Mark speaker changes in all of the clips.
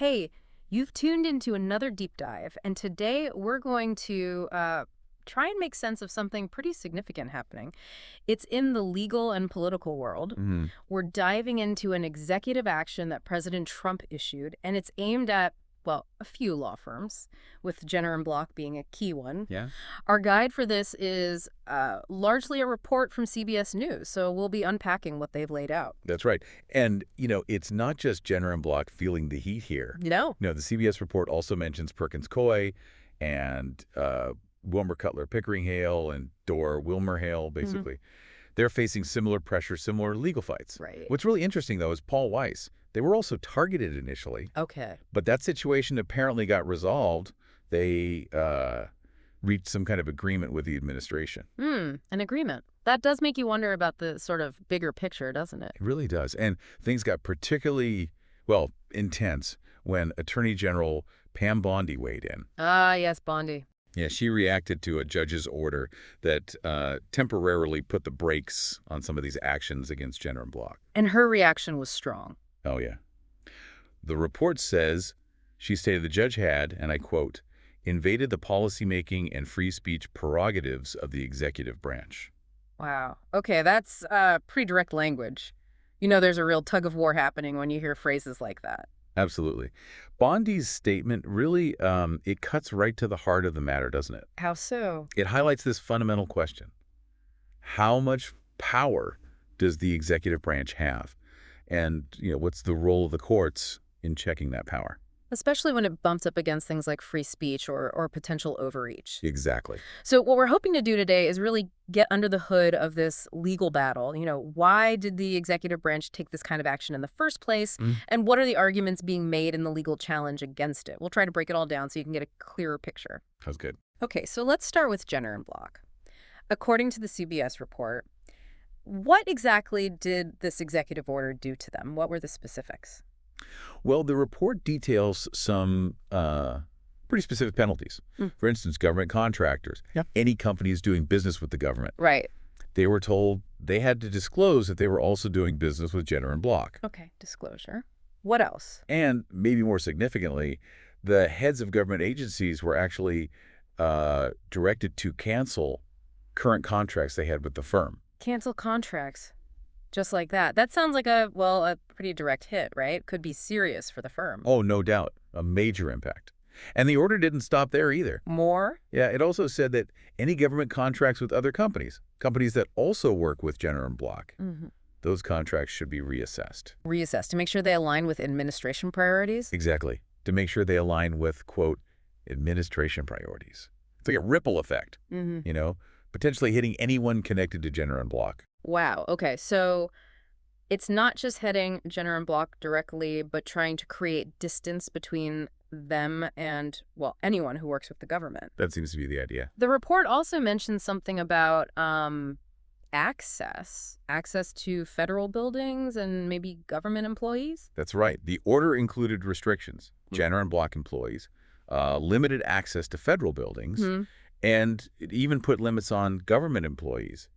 Speaker 1: Hey, you've tuned into another deep dive, and today we're going to try and make sense of something pretty significant happening. It's in the legal and political world.
Speaker 2: Hmm.
Speaker 1: We're diving into an executive action that President Trump issued, and it's aimed at, well, a few law firms, with Jenner and Block being a key one.
Speaker 2: Yeah,
Speaker 1: Our guide for this is largely a report from CBS News, so we'll be unpacking what they've laid out.
Speaker 2: that's right. And, it's not just Jenner and Block feeling the heat here.
Speaker 1: No.
Speaker 2: No, the CBS report also mentions Perkins Coie and Wilmer Cutler Pickering Hale and Dorr Wilmer Hale, basically. They're facing similar pressure, similar legal fights.
Speaker 1: Right.
Speaker 2: What's really interesting, though, is Paul Weiss. They were also targeted initially,
Speaker 1: Okay.
Speaker 2: but that situation apparently got resolved. They reached some kind of agreement with the administration.
Speaker 1: An agreement. That does make you wonder about the sort of bigger picture, doesn't it?
Speaker 2: It really does. And things got particularly, well, intense when Attorney General Pam Bondi weighed in.
Speaker 1: Ah, yes, Bondi.
Speaker 2: Yeah, she reacted to a judge's order that temporarily put the brakes on some of these actions against Jenner and Block.
Speaker 1: And her reaction was strong.
Speaker 2: Oh, yeah. The report says, she stated the judge had, and I quote, invaded the policymaking and free speech prerogatives of the executive branch.
Speaker 1: Wow. Okay, that's pretty direct language. There's a real tug of war happening when you hear phrases like that.
Speaker 2: Absolutely. Bondi's statement really, it cuts right to the heart of the matter, doesn't it?
Speaker 1: How so?
Speaker 2: It highlights this fundamental question. How much power does the executive branch have? And, what's the role of the courts in checking that power?
Speaker 1: Especially when it bumps up against things like free speech or potential overreach.
Speaker 2: Exactly.
Speaker 1: So what we're hoping to do today is really get under the hood of this legal battle. Why did the executive branch take this kind of action in the first place? And what are the arguments being made in the legal challenge against it? We'll try to break it all down so you can get a clearer picture.
Speaker 2: Sounds good.
Speaker 1: Okay, so let's start with Jenner and Block. According to the CBS report, what exactly did this executive order do to them? What were the specifics?
Speaker 2: Well, the report details some pretty specific penalties. For instance, government contractors, any companies doing business with the government.
Speaker 1: Right.
Speaker 2: They were told they had to disclose that they were also doing business with Jenner and Block.
Speaker 1: Okay, disclosure. What else?
Speaker 2: And maybe more significantly, the heads of government agencies were actually directed to cancel current contracts they had with the firm.
Speaker 1: Cancel contracts. Just like that. That sounds like a pretty direct hit, right? Could be serious for the firm.
Speaker 2: Oh, no doubt. A major impact. And the order didn't stop there either.
Speaker 1: More?
Speaker 2: Yeah, it also said that any government contracts with other companies that also work with Jenner and Block, those contracts should be reassessed.
Speaker 1: Reassessed to make sure they align with administration priorities?
Speaker 2: Exactly. To make sure they align with, quote, administration priorities. It's like a ripple effect, potentially hitting anyone connected to Jenner and Block.
Speaker 1: Wow. Okay, so it's not just hitting Jenner and Block directly, but trying to create distance between them and, well, anyone who works with the government.
Speaker 2: That seems to be the idea.
Speaker 1: The report also mentions something about access to federal buildings and maybe government employees?
Speaker 2: That's right. The order included restrictions. Jenner and Block employees, limited access to federal buildings, and it even put limits on government employees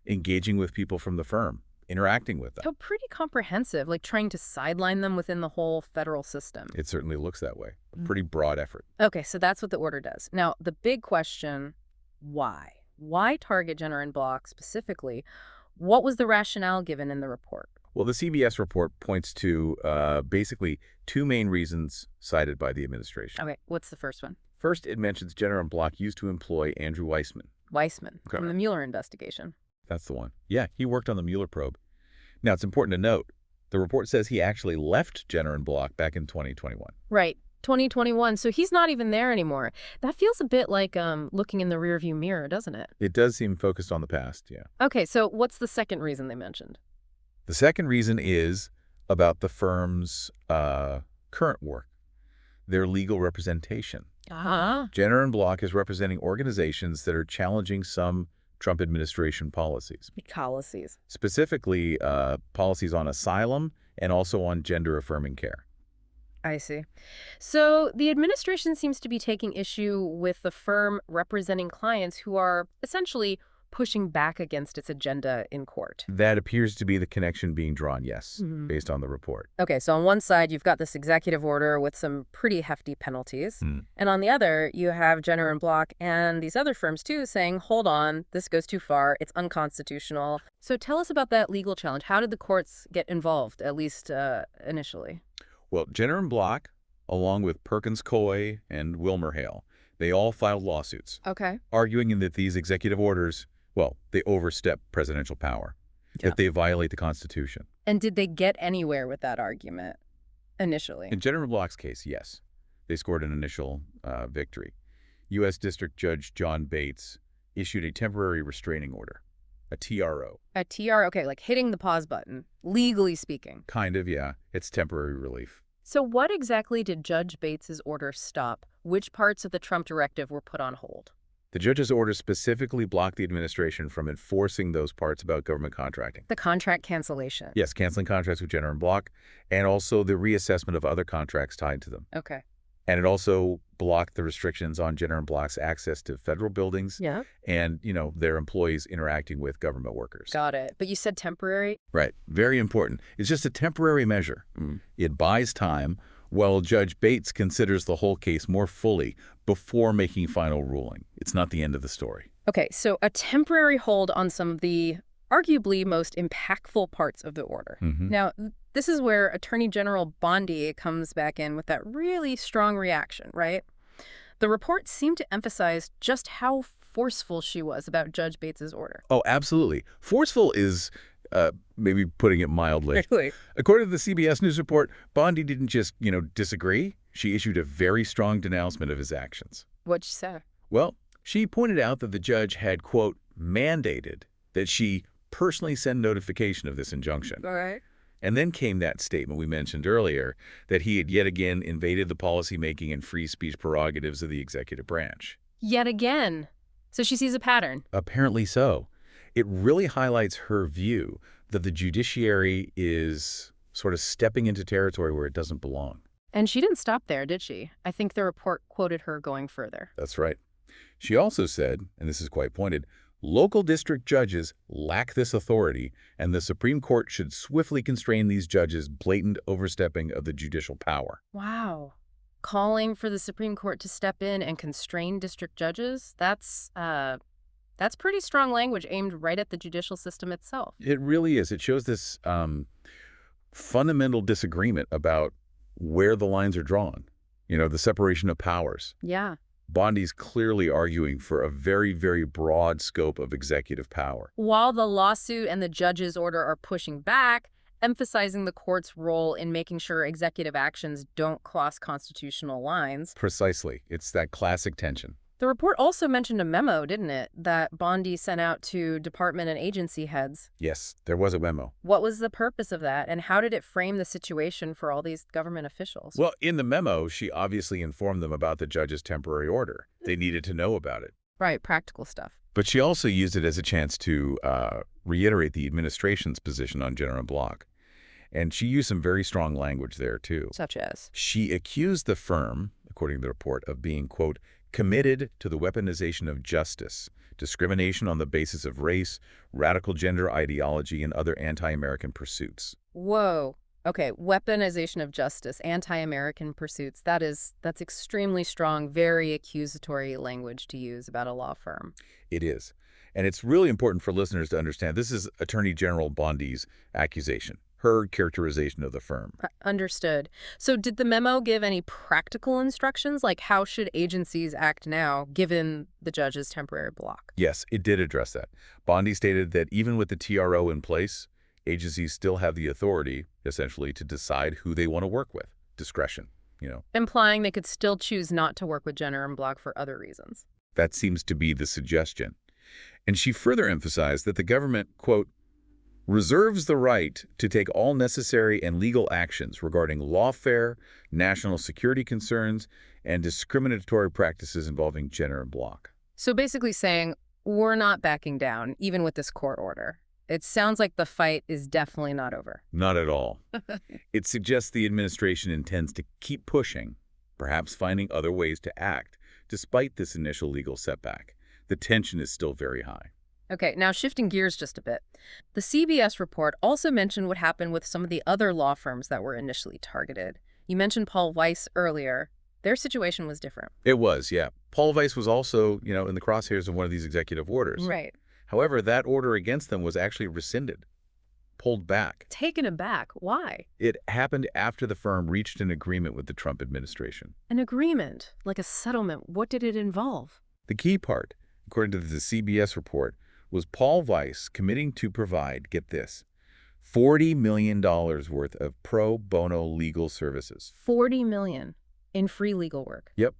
Speaker 2: engaging with people from the firm, interacting with them.
Speaker 1: So pretty comprehensive, like trying to sideline them within the whole federal system.
Speaker 2: It certainly looks that way. A pretty broad effort.
Speaker 1: Okay, so that's what the order does. Now, the big question, why? Why target Jenner and Block specifically? What was the rationale given in the report?
Speaker 2: Well, the CBS report points to basically two main reasons cited by the administration.
Speaker 1: Okay, what's the first one?
Speaker 2: First, it mentions Jenner and Block used to employ Andrew Weissman.
Speaker 1: Weissman,
Speaker 2: Okay.
Speaker 1: from the Mueller investigation.
Speaker 2: That's the one. Yeah, he worked on the Mueller probe. Now, it's important to note, the report says he actually left Jenner and Block back in 2021.
Speaker 1: Right, 2021, so he's not even there anymore. That feels a bit like looking in the rearview mirror, doesn't it?
Speaker 2: It does seem focused on the past, yeah.
Speaker 1: Okay, so what's the second reason they mentioned?
Speaker 2: The second reason is about the firm's current work, their legal representation. Jenner and Block is representing organizations that are challenging some Trump administration policies.
Speaker 1: Policies.
Speaker 2: Specifically, policies on asylum and also on gender-affirming care.
Speaker 1: I see. So the administration seems to be taking issue with the firm representing clients who are essentially pushing back against its agenda in court.
Speaker 2: That appears to be the connection being drawn, yes,
Speaker 1: Mhm.
Speaker 2: based on the report.
Speaker 1: Okay, so on one side, you've got this executive order with some pretty hefty penalties. And on the other, you have Jenner and Block and these other firms, too, saying, hold on, this goes too far. It's unconstitutional. So tell us about that legal challenge. How did the courts get involved, at least initially?
Speaker 2: Well, Jenner and Block, along with Perkins Coie and WilmerHale, they all filed lawsuits,
Speaker 1: Okay.
Speaker 2: arguing that these executive orders, well, they overstep presidential power,
Speaker 1: Yeah.
Speaker 2: that they violate the Constitution.
Speaker 1: And did they get anywhere with that argument initially?
Speaker 2: In Jenner and Block's case, yes, they scored an initial victory. U.S. District Judge John Bates issued a temporary restraining order, a TRO.
Speaker 1: A TR, okay, like hitting the pause button, legally speaking.
Speaker 2: Kind of, yeah. It's temporary relief.
Speaker 1: So what exactly did Judge Bates's order stop? Which parts of the Trump directive were put on hold?
Speaker 2: The judge's order specifically blocked the administration from enforcing those parts about government contracting.
Speaker 1: The contract cancellation.
Speaker 2: Yes, canceling contracts with Jenner and Block, and also the reassessment of other contracts tied to them.
Speaker 1: Okay.
Speaker 2: And it also blocked the restrictions on Jenner and Block's access to federal buildings
Speaker 1: Yeah.
Speaker 2: and, their employees interacting with government workers.
Speaker 1: Got it. But you said temporary?
Speaker 2: Right. Very important. It's just a temporary measure. It buys time while Judge Bates considers the whole case more fully before making final ruling. It's not the end of the story.
Speaker 1: Okay, so a temporary hold on some of the arguably most impactful parts of the order. Now, this is where Attorney General Bondi comes back in with that really strong reaction, right? The report seemed to emphasize just how forceful she was about Judge Bates's order.
Speaker 2: Oh, absolutely. Forceful is maybe putting it mildly.
Speaker 1: Really?
Speaker 2: According to the CBS News report, Bondi didn't just, disagree. She issued a very strong denouncement of his actions.
Speaker 1: What'd she say?
Speaker 2: Well, she pointed out that the judge had, quote, mandated that she personally send notification of this injunction.
Speaker 1: All right.
Speaker 2: And then came that statement we mentioned earlier that he had yet again invaded the policymaking and free speech prerogatives of the executive branch.
Speaker 1: Yet again. So she sees a pattern.
Speaker 2: Apparently so. It really highlights her view that the judiciary is sort of stepping into territory where it doesn't belong.
Speaker 1: And she didn't stop there, did she? I think the report quoted her going further.
Speaker 2: That's right. She also said, and this is quite pointed, local district judges lack this authority, and the Supreme Court should swiftly constrain these judges' blatant overstepping of the judicial power.
Speaker 1: Wow. Calling for the Supreme Court to step in and constrain district judges? That's pretty strong language aimed right at the judicial system itself.
Speaker 2: It really is. It shows this fundamental disagreement about where the lines are drawn, the separation of powers.
Speaker 1: Yeah.
Speaker 2: Bondi's clearly arguing for a very, very broad scope of executive power.
Speaker 1: While the lawsuit and the judge's order are pushing back, emphasizing the court's role in making sure executive actions don't cross constitutional lines.
Speaker 2: Precisely. It's that classic tension.
Speaker 1: The report also mentioned a memo, didn't it, that Bondi sent out to department and agency heads.
Speaker 2: Yes, there was a memo.
Speaker 1: What was the purpose of that, and how did it frame the situation for all these government officials?
Speaker 2: Well, in the memo, she obviously informed them about the judge's temporary order. They needed to know about it.
Speaker 1: Right, practical stuff.
Speaker 2: But she also used it as a chance to reiterate the administration's position on Jenner and Block. And she used some very strong language there, too.
Speaker 1: Such as?
Speaker 2: She accused the firm, according to the report, of being, quote, committed to the weaponization of justice, discrimination on the basis of race, radical gender ideology, and other anti-American pursuits.
Speaker 1: Whoa. Okay, weaponization of justice, anti-American pursuits. That's extremely strong, very accusatory language to use about a law firm.
Speaker 2: It is. And it's really important for listeners to understand this is Attorney General Bondi's accusation, her characterization of the firm.
Speaker 1: Understood. So did the memo give any practical instructions, like how should agencies act now, given the judge's temporary block?
Speaker 2: Yes, it did address that. Bondi stated that even with the TRO in place, agencies still have the authority, essentially, to decide who they want to work with. Discretion,
Speaker 1: Implying they could still choose not to work with Jenner and Block for other reasons.
Speaker 2: That seems to be the suggestion. And she further emphasized that the government, quote, reserves the right to take all necessary and legal actions regarding lawfare, national security concerns, and discriminatory practices involving Jenner and Block.
Speaker 1: So basically saying, we're not backing down, even with this court order. It sounds like the fight is definitely not over.
Speaker 2: Not at all. It suggests the administration intends to keep pushing, perhaps finding other ways to act, despite this initial legal setback. The tension is still very high.
Speaker 1: Okay, now shifting gears just a bit. The CBS report also mentioned what happened with some of the other law firms that were initially targeted. You mentioned Paul Weiss earlier. Their situation was different.
Speaker 2: It was, yeah. Paul Weiss was also, in the crosshairs of one of these executive orders.
Speaker 1: Right.
Speaker 2: However, that order against them was actually rescinded, pulled back.
Speaker 1: Taken aback. Why?
Speaker 2: It happened after the firm reached an agreement with the Trump administration.
Speaker 1: An agreement, like a settlement. What did it involve?
Speaker 2: The key part, according to the CBS report, was Paul Weiss committing to provide, get this, $40 million worth of pro bono legal services.
Speaker 1: 40 million in free legal work.
Speaker 2: Yep.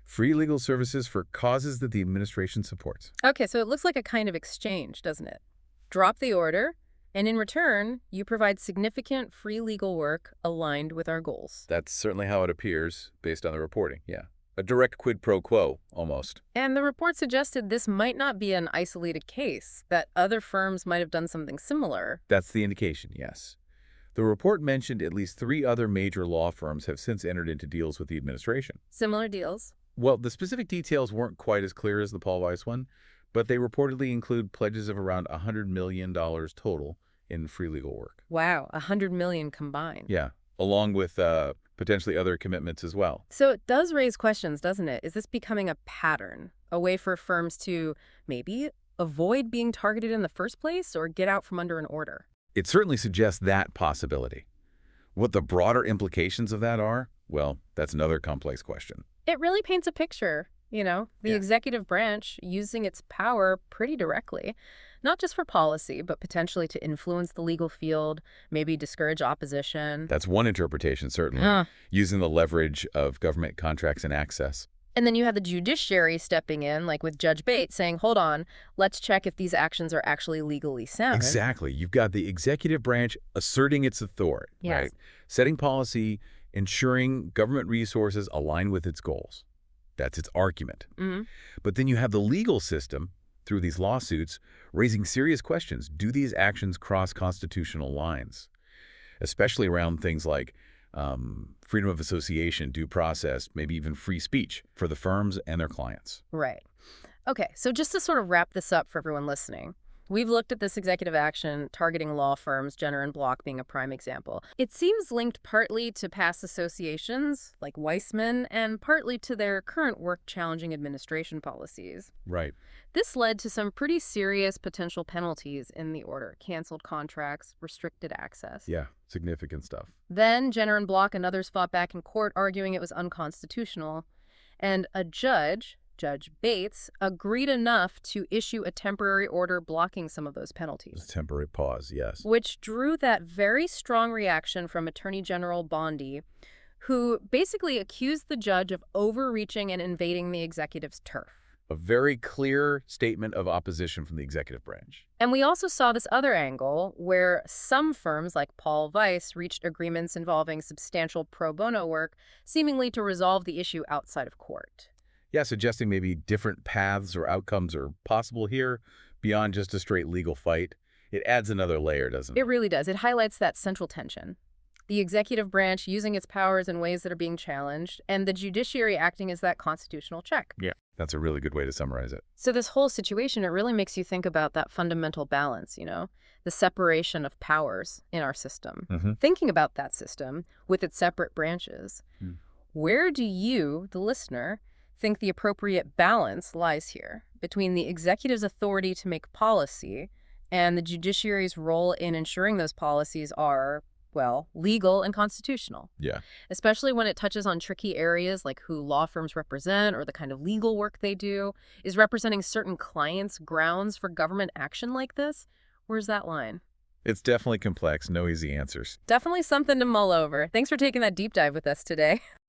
Speaker 2: Free legal services for causes that the administration supports.
Speaker 1: Okay, so it looks like a kind of exchange, doesn't it? Drop the order, and in return, you provide significant free legal work aligned with our goals.
Speaker 2: That's certainly how it appears, based on the reporting, yeah. A direct quid pro quo, almost.
Speaker 1: And the report suggested this might not be an isolated case, that other firms might have done something similar.
Speaker 2: That's the indication, yes. The report mentioned at least 3 other major law firms have since entered into deals with the administration.
Speaker 1: Similar deals?
Speaker 2: Well, the specific details weren't quite as clear as the Paul Weiss one, but they reportedly include pledges of around $100 million total in free legal work.
Speaker 1: Wow, 100 million combined.
Speaker 2: Yeah, along with potentially other commitments as well.
Speaker 1: So it does raise questions, doesn't it? Is this becoming a pattern, a way for firms to maybe avoid being targeted in the first place or get out from under an order?
Speaker 2: It certainly suggests that possibility. What the broader implications of that are, well, that's another complex question.
Speaker 1: It really paints a picture, the
Speaker 2: Yeah.
Speaker 1: executive branch using its power pretty directly, not just for policy, but potentially to influence the legal field, maybe discourage opposition.
Speaker 2: That's one interpretation, certainly,
Speaker 1: Huh.
Speaker 2: using the leverage of government contracts and access.
Speaker 1: And then you have the judiciary stepping in, like with Judge Bates saying, hold on, let's check if these actions are actually legally sound.
Speaker 2: Exactly. You've got the executive branch asserting its authority,
Speaker 1: Yes.
Speaker 2: right? Setting policy, ensuring government resources align with its goals. That's its argument.
Speaker 1: Hmm.
Speaker 2: But then you have the legal system, through these lawsuits, raising serious questions. Do these actions cross constitutional lines? Especially around things like freedom of association, due process, maybe even free speech for the firms and their clients.
Speaker 1: Right. Okay, so just to sort of wrap this up for everyone listening, we've looked at this executive action targeting law firms, Jenner and Block being a prime example. It seems linked partly to past associations, like Weissman, and partly to their current work challenging administration policies.
Speaker 2: Right.
Speaker 1: This led to some pretty serious potential penalties in the order: canceled contracts, restricted access.
Speaker 2: Yeah, significant stuff.
Speaker 1: Then Jenner and Block and others fought back in court, arguing it was unconstitutional. And a judge, Judge Bates, agreed enough to issue a temporary order blocking some of those penalties,
Speaker 2: Temporary pause, yes.
Speaker 1: which drew that very strong reaction from Attorney General Bondi, who basically accused the judge of overreaching and invading the executive's turf.
Speaker 2: A very clear statement of opposition from the executive branch.
Speaker 1: And we also saw this other angle where some firms like Paul Weiss reached agreements involving substantial pro bono work, seemingly to resolve the issue outside of court.
Speaker 2: Yeah, suggesting maybe different paths or outcomes are possible here beyond just a straight legal fight. It adds another layer, doesn't it?
Speaker 1: It really does. It highlights that central tension. The executive branch using its powers in ways that are being challenged, and the judiciary acting as that constitutional check.
Speaker 2: Yeah. That's a really good way to summarize it.
Speaker 1: So this whole situation, it really makes you think about that fundamental balance, the separation of powers in our system. Thinking about that system with its separate branches, where do you, the listener, think the appropriate balance lies here between the executive's authority to make policy and the judiciary's role in ensuring those policies are, well, legal and constitutional?
Speaker 2: Yeah.
Speaker 1: Especially when it touches on tricky areas like who law firms represent or the kind of legal work they do. Is representing certain clients grounds for government action like this? Where's that line?
Speaker 2: It's definitely complex, no easy answers.
Speaker 1: Definitely something to mull over. Thanks for taking that deep dive with us today.